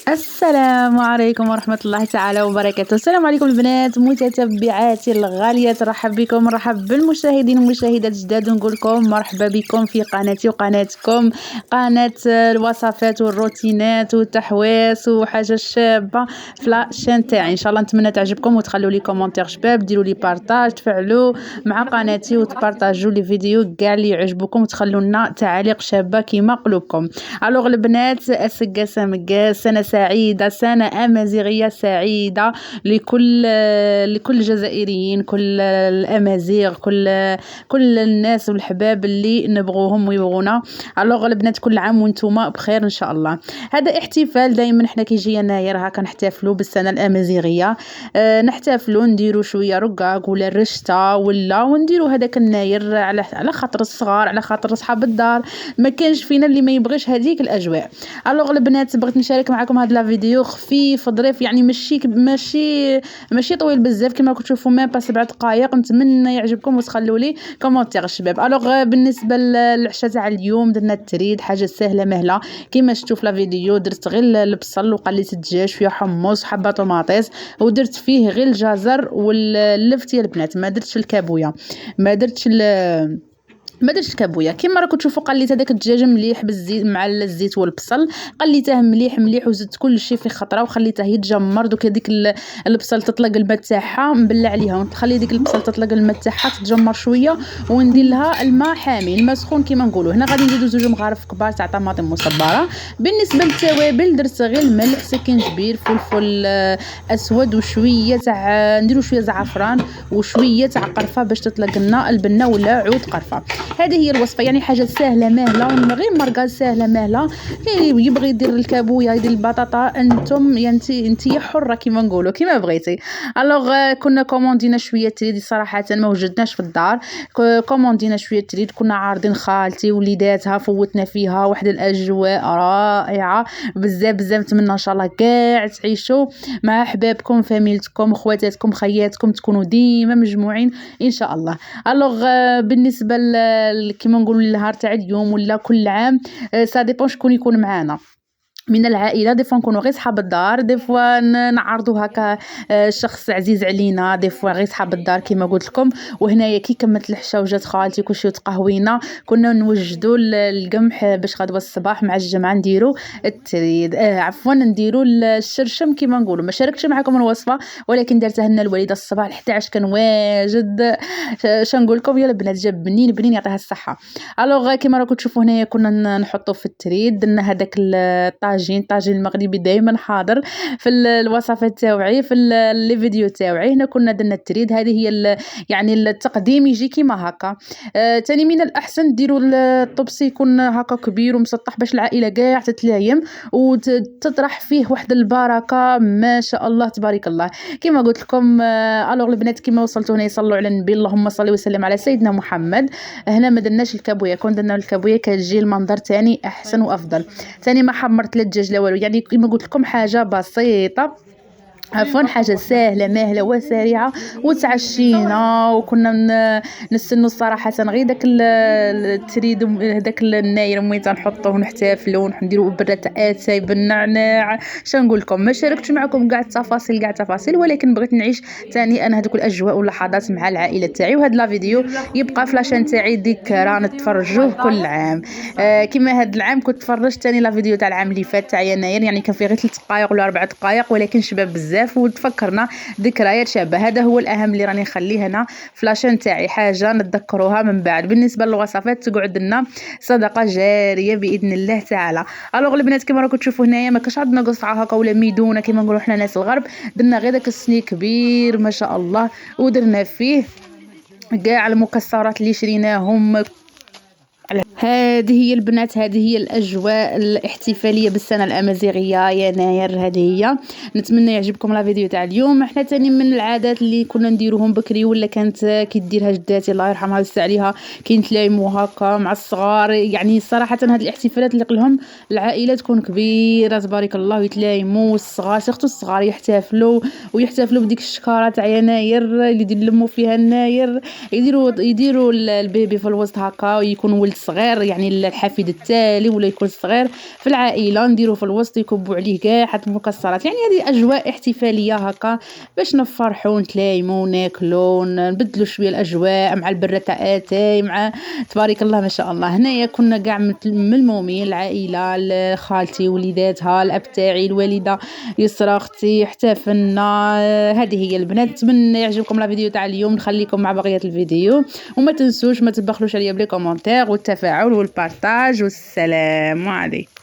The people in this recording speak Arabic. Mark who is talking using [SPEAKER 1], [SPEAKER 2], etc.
[SPEAKER 1] السلام عليكم ورحمة الله تعالى وبركاته. السلام عليكم البنات متتبعاتي الغاليات، رحب بكم، مرحب بالمشاهدين والمشاهدات جداد، ونقول لكم مرحبا بكم في قناتي وقناتكم، قناة الوصفات والروتينات والتحواس وحاجة شابة في لاشين تاعي. ان شاء الله نتمنى تعجبكم وتخلوا لي كومونتير شباب، ديروا لي بارطاج، تفعلوا مع قناتي وتبارطاجوا لي فيديو كاع اللي يعجبكم، وتخلوا لنا تعاليق شابة كيما قلوبكم. الوغ البنات، اسقاسه مقاس، سنة سعيدة، سنة أمازيغية سعيدة لكل الجزائريين، كل الأمازيغ، كل الناس والحباب اللي نبغوهم ويبغونا. الوغ البنات، كل عام وانتم بخير ان شاء الله. هذا احتفال دائما حنا كيجي يناير هكا نحتفلوا بالسنة الأمازيغية، نحتفلوا نديروا شوية رقاق ولا رشتة ونديروا هذاك الناير على خاطر الصغار، على خاطر صحاب الدار. ما كانش فينا اللي ما يبغيش هذيك الاجواء. الوغ البنات، بغيت نشارك معكم هذا الفيديو خفيف ظريف، يعني ماشي طويل بزاف، كما راكم تشوفوا ما با 7 دقائق. نتمنى يعجبكم وتخلوا لي كومونتير الشباب. الوغ بالنسبه للعشاء تاع اليوم درنا التريد، حاجه سهله مهله كما شفتوا في الفيديو. درت غير البصل وقليت الدجاج، فيها حمص، حبه طوماطيس، ودرت فيه غير الجزر واللفت يا البنات. ما درتش الكابويه، ما درتش الكابويه. كيما راكم تشوفوا قليت هذاك الدجاج مليح بالزيت مع الزيت والبصل، قليته مليح وزدت كل شيء في خطره وخليته يتجمر. دوك هذيك البصل تطلق الماء تاعها، نبلع عليها ونخلي ديك البصل تطلق الماء تاعها تتجمر شويه، وندير لها الماء حامي، الماء سخون كيما نقولوا. هنا غادي نزيدوا 2 مغارف كبار تاع طماطم مصبره. بالنسبه للتوابل درت غير الملح، سكينجبير، فلفل اسود، وشويه تاع نديروا شويه زعفران وشويه تاع قرفه باش تطلق لنا البنه ولا عود قرفه. هذه هي الوصفه، يعني حاجه سهله مهله، غير مرقه سهله مهله. اللي يبغي يدير الكابويه، يدير البطاطا، انتم يعني انت حره كيما نقولوا كيما بغيتي. الوغ كنا كوموندينا شويه تريد، صراحه ما وجدناش في الدار، كوموندينا شويه تريد. كنا عارضين خالتي وليداتها، فوتنا فيها واحد الاجواء رائعه بزاف. نتمنى ان شاء الله كاع تعيشوا مع احبابكم، فاميلتكم، خواتاتكم، خياتكم، تكونوا ديما مجموعين ان شاء الله. الوغ بالنسبه كيما نقولوا النهار تاع اليوم ولا كل عام، سا ديبون شكون يكون معانا من العائله. دي فوا نكونوا غير صحاب الدار، دي فوا نعرضوا هكا شخص عزيز علينا، دي فوا غير صحاب الدار كيما قلت لكم. وهنايا كي كملت الحشا وجات خالتي كلشي تقهوينا، كنا نوجدوا القمح باش غدوه الصباح مع الجمعه نديروا التريد، عفوا نديروا الشرشم كيما نقولوا. ما شاركتش معكم الوصفه، ولكن درتها لنا الوالده الصباح 11 كان واجد. شنقول لكم يا البنات، جاب بنين يعطيها الصحه. الوغ كيما راكم تشوفوا هنايا كنا نحطوا في التريد، درنا هذاك الطاجين المغربي دائما حاضر في الوصفات تاوعي، في لي فيديو تاوعي. هنا كنا درنا التريد، هذه هي يعني التقديم يجي كيما هكا. تاني من الاحسن ديروا الطبسي يكون هكا كبير ومسطح باش العائله كاع تتلايم وتطرح فيه واحد البركه ما شاء الله تبارك الله كيما قلت لكم. الوغ البنات، كيما وصلتوا هنا يصلوا على النبي، اللهم صل وسلم على سيدنا محمد. هنا ما درناش الكابويه، كون درنا الكابويه كتجي المنظر تاني احسن وافضل. تاني ما حمرت لا الدجاج لا والو، يعني كما قلت لكم حاجه بسيطه، عفوا حاجه سهله ماهله وسريعه. وتعشينا وكنا نستنوا الصراحه غير داك التريد، هذاك الناير ملي تنحطوه ونحتفلوا ونديروا برة اتاي بالنعناع. شنقول لكم، ما شاركتش معكم كاع التفاصيل، ولكن بغيت نعيش ثاني انا هذوك الاجواء واللحظات مع العائله تاعي. وهذا لا فيديو يبقى في لاشين تاعي ذكرى نتفرجوه كل عام. كما هذا العام كنت تفرجت ثاني لا فيديو تاع العام اللي فات تاع يناير، يعني كان فيه غير 3 دقائق ولا 4 دقائق، ولكن شباب بزاف وتفكرنا ذكريات شابه. هذا هو الاهم اللي راني نخليه هنا في لاشين تاعي، حاجه نتذكروها من بعد. بالنسبه للوصفات تقعد لنا صدقه جاريه باذن الله تعالى. الوغ البنات، كما راكم تشوفوا هنايا ما كاش عندنا قصعه هكا ولا ميدونه كما نقولوا حنا ناس الغرب، درنا غير داك السني كبير ما شاء الله، ودرنا فيه كاع المكسرات اللي شريناهم. هذه هي البنات، هذه هي الاجواء الاحتفاليه بالسنه الامازيغيه يناير. هذه هي، نتمنى يعجبكم لا فيديو تاع اليوم. احنا تاني من العادات اللي كنا نديروهم بكري ولا كانت كيديرها جداتي الله يرحمها ويسع عليها، كينتلايموا هكا مع الصغار. يعني صراحه هذه الاحتفالات اللي قلهم العائله تكون كبيره تبارك الله ويتلايموا، والصغار سيرتو الصغار يحتفلوا بديك الشكاره تاع يناير اللي يلموا فيها الناير، يديروا البيبي في الوسط هكا ويكون ولد صغير الصغير يعني الحفيد التالي ولا يكون صغير في العائله نديروه في الوسط يكبوا عليه كاع حتى المكسرات. يعني هذه اجواء احتفاليه هكا باش نفرحوا نتلايموا ناكلوا نبدلوا شويه الاجواء مع البرة اتاي مع تبارك الله ما شاء الله. هنايا كنا كاع ملمومين العائله خالتي وليداتها الاب تاعي الوالده يسرا اختي احتفلنا. هذه هي البنات. نتمنى يعجبكم لا فيديو تاع اليوم. نخليكم مع بقيه الفيديو وما تنسوش ما تبخلوش عليا بلي كومونتير والتفاعل والبارطاج والسلام عليكم.